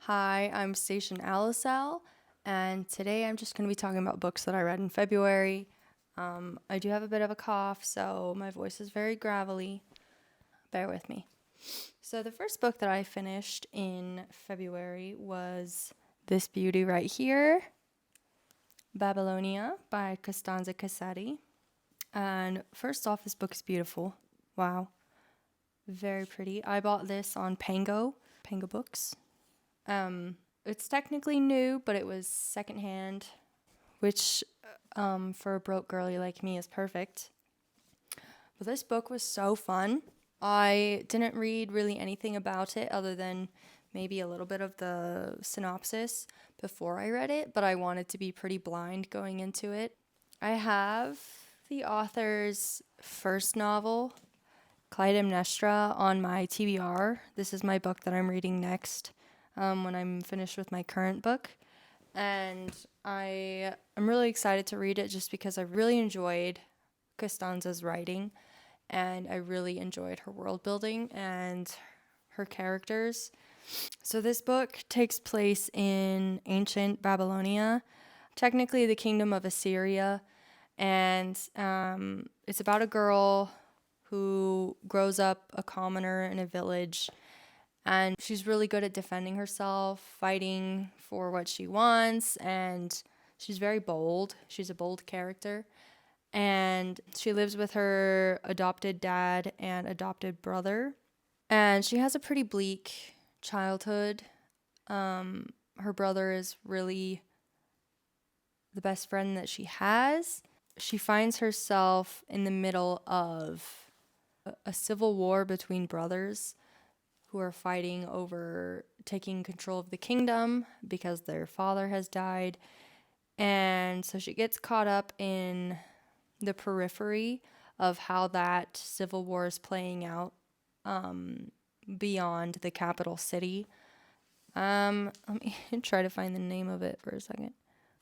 Hi, I'm Station Alisal, and today I'm just going to be talking about books that I read in February. I do have a bit of a cough, so my voice is very gravelly. Bear with me. So, the first book that I finished in February was this beauty right here, Babylonia by Costanza Casati. And first off, this book is beautiful. Wow. Very pretty. I bought this on Pango Books. It's technically new, but it was secondhand, which for a broke girly like me is perfect. But this book was so fun. I didn't read really anything about it other than maybe a little bit of the synopsis before I read it, but I wanted to be pretty blind going into it. I have the author's first novel, Clytemnestra, on my TBR. This is my book that I'm reading next when I'm finished with my current book. And I'm really excited to read it just because I really enjoyed Costanza's writing and I really enjoyed her world building and her characters. So this book takes place in ancient Babylonia, technically the kingdom of Assyria, and it's about a girl who grows up a commoner in a village, and she's really good at defending herself, fighting for what she wants, and she's very bold. She's a bold character. And she lives with her adopted dad and adopted brother. And she has a pretty bleak childhood. Her brother is really the best friend that she has. She finds herself in the middle of a civil war between brothers who are fighting over taking control of the kingdom because their father has died. And so she gets caught up in the periphery of how that civil war is playing out beyond the capital city. Let me try to find the name of it for a second.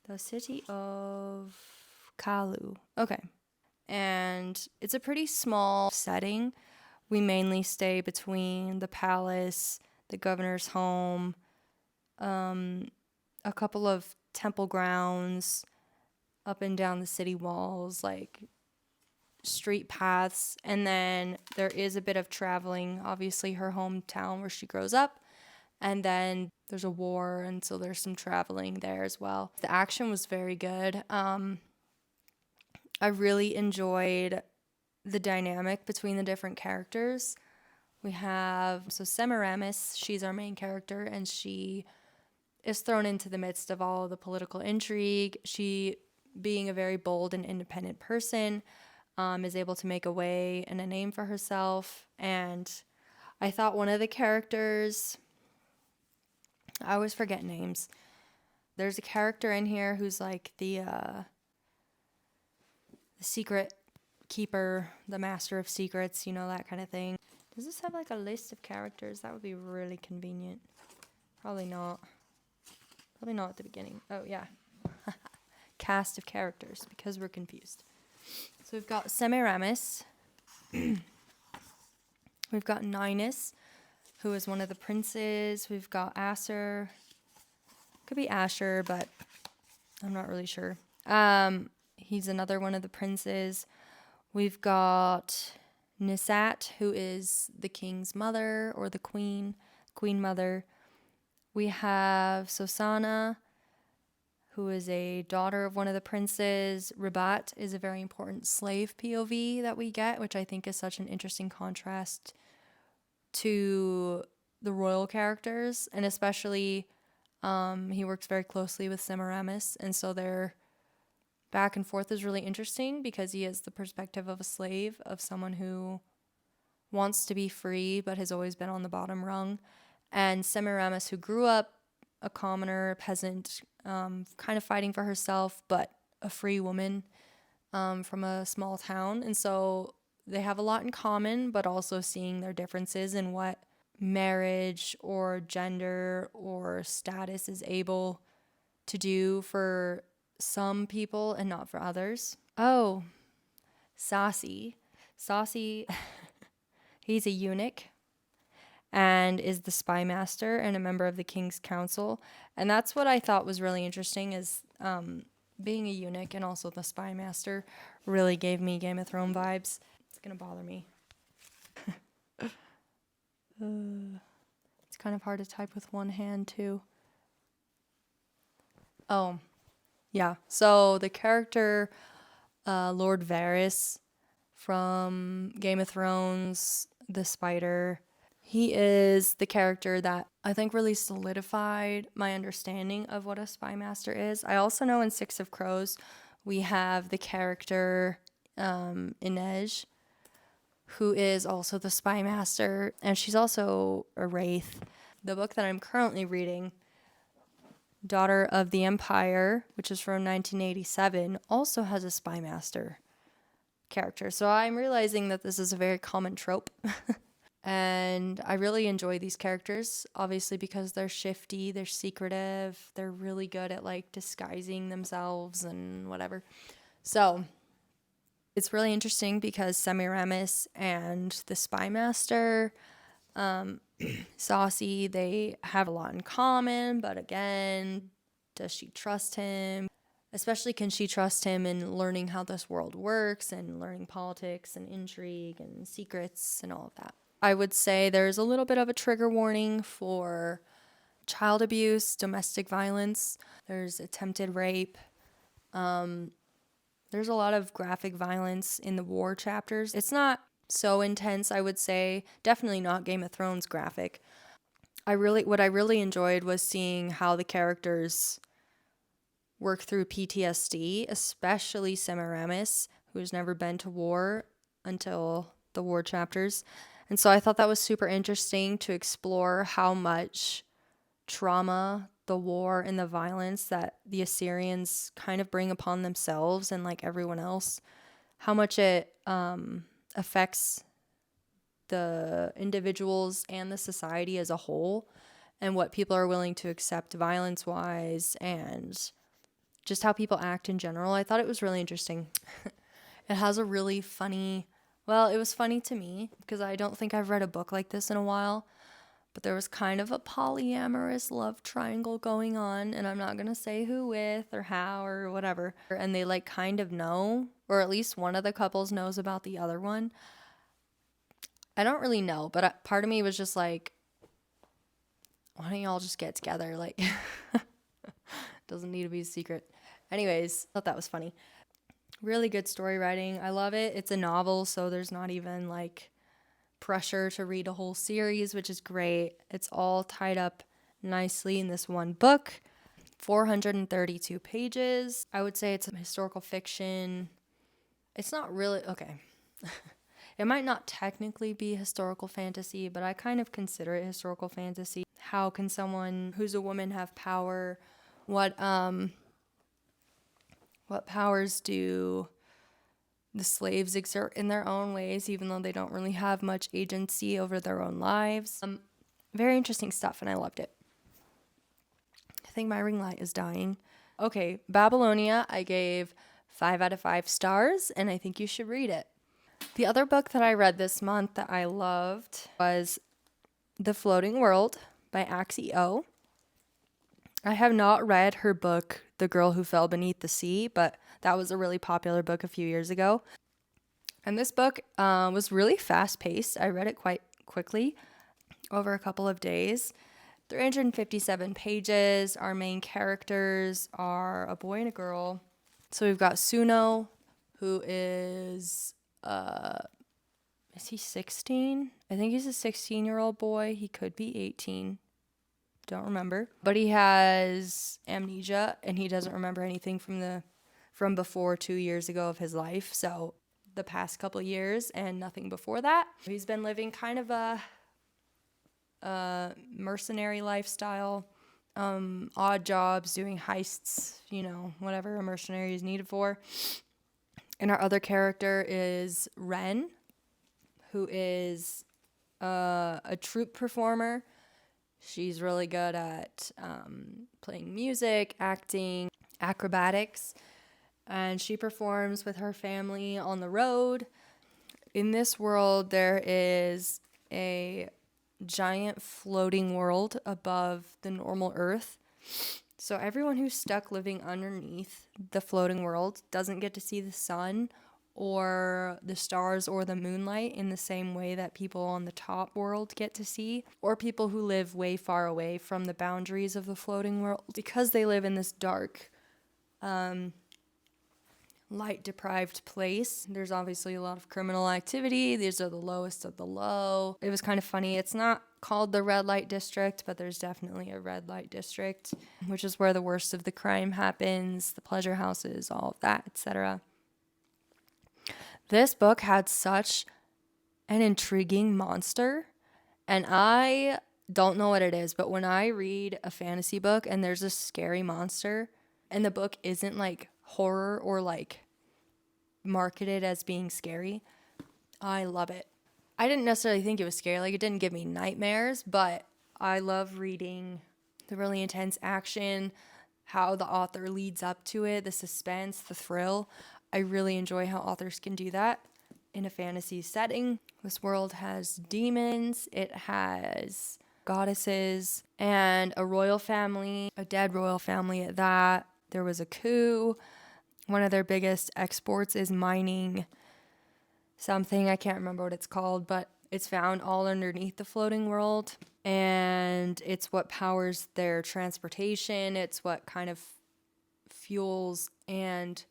The city of Kalu. Okay. And it's a pretty small setting. We mainly stay between the palace, the governor's home, a couple of temple grounds, up and down the city walls, like street paths. And then there is a bit of traveling, obviously, her hometown where she grows up. And then there's a war, and so there's some traveling there as well. The action was very good. I really enjoyed the dynamic between the different characters. We have, so Semiramis, she's our main character, and she is thrown into the midst of all of the political intrigue. She, being a very bold and independent person, is able to make a way and a name for herself. And I thought one of the characters, I always forget names. There's a character in here who's like the secret keeper, the master of secrets, that kind of thing. Does this have like a list of characters? That would be really convenient. Probably not. Probably not at the beginning. Oh, yeah. Cast of characters, because we're confused. So we've got Semiramis. We've got Ninus, who is one of the princes. We've got Acer. Could be Asher, but I'm not really sure. He's another one of the princes. We've got Nisat, who is the king's mother, or the queen mother. We have Sosana, who is a daughter of one of the princes. Rabat is a very important slave POV that we get, which I think is such an interesting contrast to the royal characters, and especially he works very closely with Semiramis, and so their back and forth is really interesting because he has the perspective of a slave, of someone who wants to be free but has always been on the bottom rung, and Semiramis, who grew up a commoner, a peasant, kind of fighting for herself, but a free woman from a small town. And so they have a lot in common, but also seeing their differences in what marriage or gender or status is able to do for some people and not for others. Oh, Saucy. Saucy, he's a eunuch, and is the spy master and a member of the king's council. And that's what I thought was really interesting is being a eunuch and also the spy master really gave me Game of Thrones vibes. It's going to bother me. It's kind of hard to type with one hand too. Oh, yeah. So the character Lord Varys from Game of Thrones, the spider, he is the character that I think really solidified my understanding of what a spy master is. I also know in Six of Crows we have the character Inej, who is also the spy master, and she's also a wraith. The book that I'm currently reading, Daughter of the Empire, which is from 1987, also has a spy master character. So I'm realizing that this is a very common trope. And I really enjoy these characters, obviously, because they're shifty, they're secretive, they're really good at like disguising themselves and whatever. So it's really interesting because Semiramis and the spy master, Saucy, they have a lot in common, but again, does she trust him? Especially, can she trust him in learning how this world works and learning politics and intrigue and secrets and all of that? I would say there's a little bit of a trigger warning for child abuse, domestic violence. There's attempted rape. There's a lot of graphic violence in the war chapters. It's not so intense, I would say. Definitely not Game of Thrones graphic. What I really enjoyed was seeing how the characters work through PTSD, especially Semiramis, who's never been to war until the war chapters. And so I thought that was super interesting to explore how much trauma the war and the violence that the Assyrians kind of bring upon themselves and like everyone else, how much it affects the individuals and the society as a whole, and what people are willing to accept violence-wise, and just how people act in general. I thought it was really interesting. It has a really funny, well, it was funny to me because I don't think I've read a book like this in a while, but there was kind of a polyamorous love triangle going on, and I'm not going to say who with or how or whatever. And they like kind of know, or at least one of the couples knows about the other one. I don't really know, but part of me was just like, why don't y'all just get together? Like, doesn't need to be a secret. Anyways, thought that was funny. Really good story writing. I love it. It's a novel, so there's not even like pressure to read a whole series, which is great. It's all tied up nicely in this one book. 432 pages. I would say it's a historical fiction. It's not really, okay. It might not technically be historical fantasy, but I kind of consider it historical fantasy. How can someone who's a woman have power? What powers do the slaves exert in their own ways, even though they don't really have much agency over their own lives? Very interesting stuff, and I loved it. I think my ring light is dying. Okay, Babylonia, I gave 5 out of 5 stars, and I think you should read it. The other book that I read this month that I loved was The Floating World by Axie. I have not read her book, The Girl Who Fell Beneath the Sea, but that was a really popular book a few years ago. And this book was really fast-paced. I read it quite quickly over a couple of days. 357 pages. Our main characters are a boy and a girl. So we've got Suno, who is he 16? I think he's a 16-year-old boy. He could be 18. Don't remember. But he has amnesia, and he doesn't remember anything from before 2 years ago of his life. So the past couple years and nothing before that. He's been living kind of a mercenary lifestyle, odd jobs, doing heists, whatever a mercenary is needed for. And our other character is Ren, who is a troupe performer. She's really good at playing music, acting, acrobatics, and she performs with her family on the road. In this world, there is a giant floating world above the normal Earth. So everyone who's stuck living underneath the floating world doesn't get to see the sun or the stars or the moonlight in the same way that people on the top world get to see, or people who live way far away from the boundaries of the floating world. Because they live in this dark, light deprived place, there's obviously a lot of criminal activity. These are the lowest of the low. It was kind of funny. It's not called the red light district, but there's definitely a red light district, which is where the worst of the crime happens, the pleasure houses, all of that, etc. This book had such an intriguing monster, and I don't know what it is, but when I read a fantasy book and there's a scary monster and the book isn't like horror or like marketed as being scary, I love it. I didn't necessarily think it was scary, like it didn't give me nightmares, but I love reading the really intense action, how the author leads up to it, the suspense, the thrill. I really enjoy how authors can do that in a fantasy setting. This world has demons, it has goddesses, and a royal family, a dead royal family at that. There was a coup. One of their biggest exports is mining something. I can't remember what it's called, but it's found all underneath the floating world. And it's what powers their transportation. It's what kind of fuels and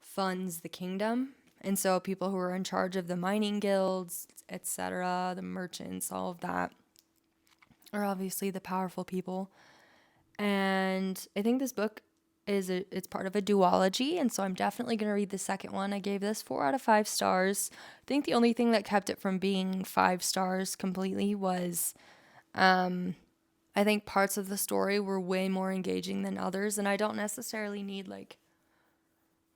funds the kingdom. And so people who are in charge of the mining guilds, etc., the merchants, all of that, are obviously the powerful people. And I think this book it's part of a duology, and so I'm definitely going to read the second one. I gave this 4 out of 5 stars. I think the only thing that kept it from being 5 stars completely was I think parts of the story were way more engaging than others, and I don't necessarily need I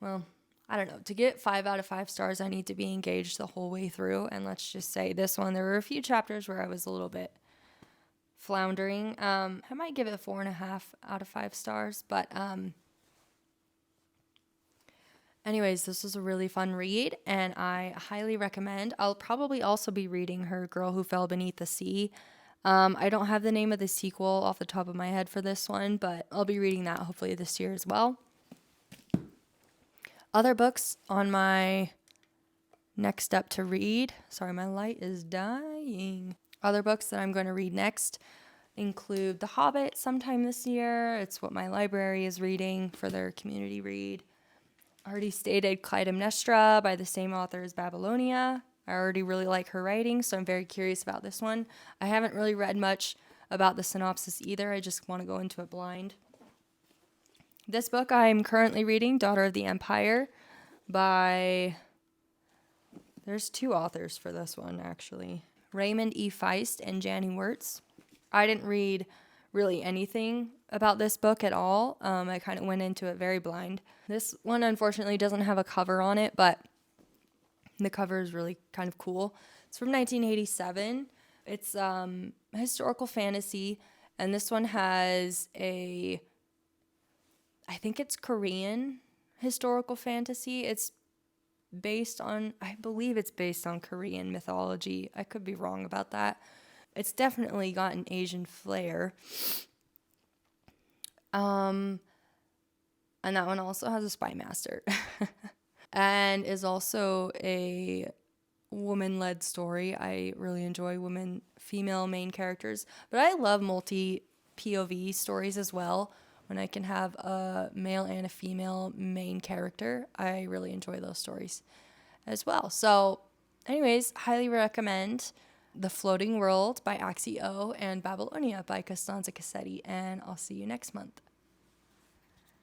don't know. To get 5 out of 5 stars, I need to be engaged the whole way through, and let's just say this one, there were a few chapters where I was a little bit floundering. I might give it 4.5 out of 5 stars, but anyways, this was a really fun read, and I highly recommend. I'll probably also be reading Her Girl Who Fell Beneath the Sea. I don't have the name of the sequel off the top of my head for this one, but I'll be reading that hopefully this year as well. Other books on my next step to read. Sorry, my light is dying. Other books that I'm going to read next include The Hobbit sometime this year. It's what my library is reading for their community read. I already stated Clytemnestra by the same author as Babylonia. I already really like her writing, so I'm very curious about this one. I haven't really read much about the synopsis either. I just want to go into it blind. This book I'm currently reading, Daughter of the Empire, by... There's 2 authors for this one, actually. Raymond E. Feist and Janny Wirtz. I didn't read really anything about this book at all. I kind of went into it very blind. This one, unfortunately, doesn't have a cover on it, but the cover is really kind of cool. It's from 1987. It's historical fantasy, and this one has I think it's Korean historical fantasy. I believe it's based on Korean mythology. I could be wrong about that. It's definitely got an Asian flair. And that one also has a spy master. And is also a woman-led story. I really enjoy female main characters. But I love multi-POV stories as well. When I can have a male and a female main character, I really enjoy those stories as well. So, anyways, highly recommend The Floating World by Axie and Babylonia by Costanza Casati, and I'll see you next month.